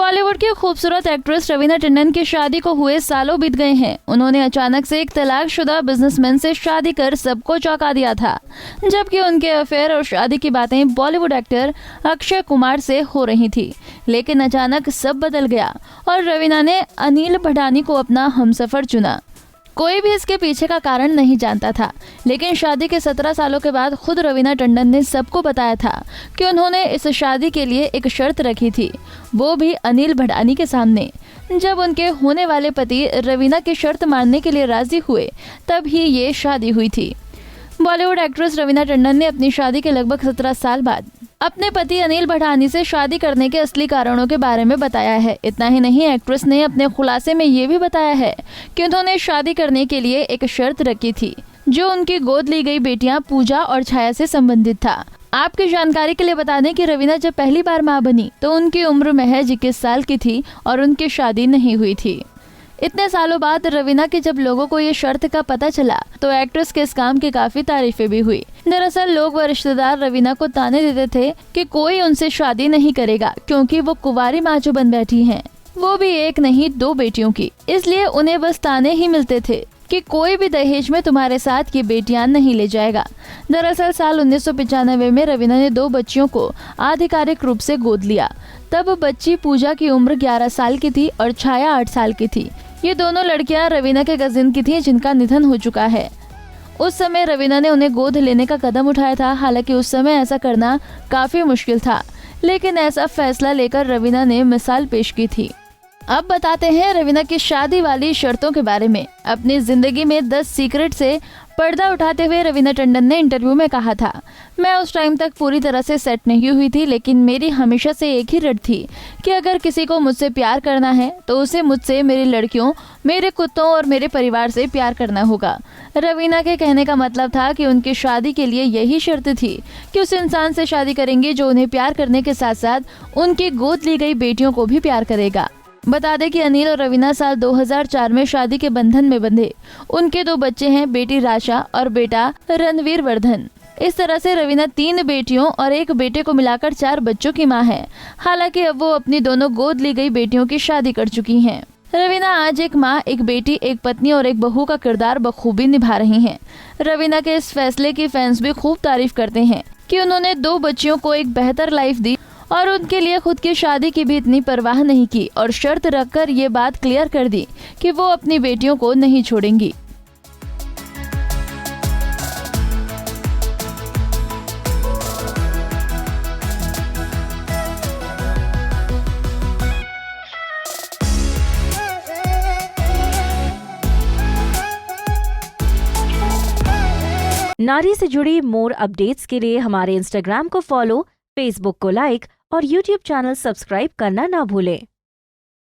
बॉलीवुड की खूबसूरत एक्ट्रेस रवीना टंडन की शादी को हुए सालों बीत गए हैं। उन्होंने अचानक से एक तलाकशुदा बिजनेसमैन से शादी कर सबको चौंका दिया था, जबकि उनके अफेयर और शादी की बातें बॉलीवुड एक्टर अक्षय कुमार से हो रही थी। लेकिन अचानक सब बदल गया और रवीना ने अनिल भटानी को अपना हमसफर चुना। कोई भी इसके पीछे का कारण नहीं जानता था, लेकिन शादी के 17 सालों के बाद खुद रवीना टंडन ने सबको बताया था कि उन्होंने इस शादी के लिए एक शर्त रखी थी, वो भी अनिल भटानी के सामने। जब उनके होने वाले पति रवीना की शर्त मानने के लिए राजी हुए, तब ही ये शादी हुई थी। बॉलीवुड एक्ट्रेस रवीना टंडन ने अपनी शादी के लगभग 17 साल बाद अपने पति अनिल भटानी से शादी करने के असली कारणों के बारे में बताया है। इतना ही नहीं, एक्ट्रेस ने अपने खुलासे में ये भी बताया है कि उन्होंने शादी करने के लिए एक शर्त रखी थी, जो उनकी गोद ली गई बेटियां पूजा और छाया से संबंधित था। आपकी जानकारी के लिए बता दें कि रवीना जब पहली बार मां बनी तो उनकी उम्र महज 21 साल की थी और उनकी शादी नहीं हुई थी। इतने सालों बाद रवीना की जब लोगों को ये शर्त का पता चला तो एक्ट्रेस के इस काम की काफी तारीफें भी हुई। दरअसल लोग व रिश्तेदार रवीना को ताने देते थे कि कोई उनसे शादी नहीं करेगा, क्योंकि वो कुंवारी माँ जो बन बैठी हैं, वो भी एक नहीं 2 बेटियों की। इसलिए उन्हें बस ताने ही मिलते थे कि कोई भी दहेज में तुम्हारे साथ ये बेटियां नहीं ले जाएगा। दरअसल साल 1995 में रवीना ने 2 बच्चियों को आधिकारिक रूप से गोद लिया। तब बच्ची पूजा की उम्र 11 साल की थी और छाया 8 साल की थी। ये दोनों लड़कियां रवीना के कजिन की थीं, जिनका निधन हो चुका है। उस समय रवीना ने उन्हें गोद लेने का कदम उठाया था। हालांकि उस समय ऐसा करना काफी मुश्किल था, लेकिन ऐसा फैसला लेकर रवीना ने मिसाल पेश की थी। अब बताते हैं रवीना की शादी वाली शर्तों के बारे में। अपनी जिंदगी में 10 सीक्रेट से पर्दा उठाते हुए रवीना टंडन ने इंटरव्यू में कहा था, मैं उस टाइम तक पूरी तरह से सेट नहीं हुई थी, लेकिन मेरी हमेशा से एक ही रट थी कि अगर किसी को मुझसे प्यार करना है तो उसे मुझसे, मेरी लड़कियों, मेरे कुत्तों और मेरे परिवार से प्यार करना होगा। रवीना के कहने का मतलब था कि उनकी शादी के लिए यही शर्त थी कि उस इंसान से शादी करेंगे जो उन्हें प्यार करने के साथ साथ उनकी गोद ली गई बेटियों को भी प्यार करेगा। बता दें कि अनिल और रवीना साल 2004 में शादी के बंधन में बंधे। उनके 2 बच्चे हैं, बेटी राशा और बेटा रणवीर वर्धन। इस तरह से रवीना 3 बेटियों और 1 बेटे को मिलाकर 4 बच्चों की मां है। हालांकि अब वो अपनी दोनों गोद ली गई बेटियों की शादी कर चुकी हैं। रवीना आज एक मां, एक बेटी, एक पत्नी और एक बहू का किरदार बखूबी निभा रही हैं। रवीना के इस फैसले की फैंस भी खूब तारीफ करते हैं कि उन्होंने 2 बच्चियों को एक बेहतर लाइफ दी और उनके लिए खुद की शादी की भी इतनी परवाह नहीं की और शर्त रखकर ये बात क्लियर कर दी कि वो अपनी बेटियों को नहीं छोड़ेंगी। नारी से जुड़ी मोर अपडेट्स के लिए हमारे इंस्टाग्राम को फॉलो, फेसबुक को लाइक और यूट्यूब चैनल सब्सक्राइब करना ना भूलें।